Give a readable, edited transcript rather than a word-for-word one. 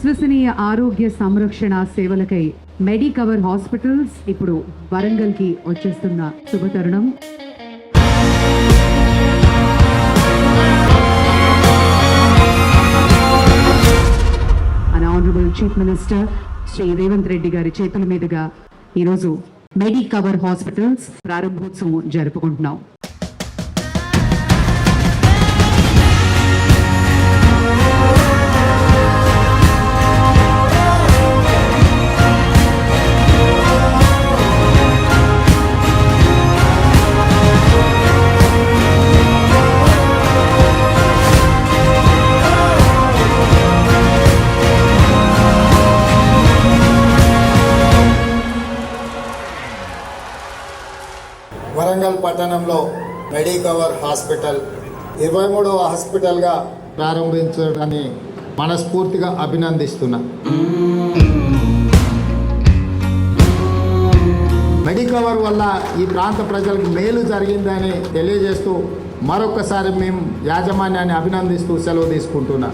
విశ్వసనీయ ఆరోగ్య సంరక్షణ సేవలకై మెడికవర్ హాస్పిటల్స్ ఇప్పుడు వరంగల్ కి వచ్చేస్తున్న శుభతరుణం. Honourable chief minister Shri Revanth Reddy గారి చేతుల మీదుగా ఈరోజు మెడికవర్ హాస్పిటల్స్ ప్రారంభోత్సవం జరుపుకుంటున్నాం. వరంగల్ పట్టణంలో మెడికవర్ హాస్పిటల్ 23వ హాస్పిటల్గా ప్రారంభించడాన్ని మనస్ఫూర్తిగా అభినందిస్తున్నా. మెడికవర్ వల్ల ఈ ప్రాంత ప్రజలకు మేలు జరిగిందని తెలియజేస్తూ మరొకసారి మేము యాజమాన్యాన్ని అభినందిస్తూ సెలవు తీసుకుంటున్నా.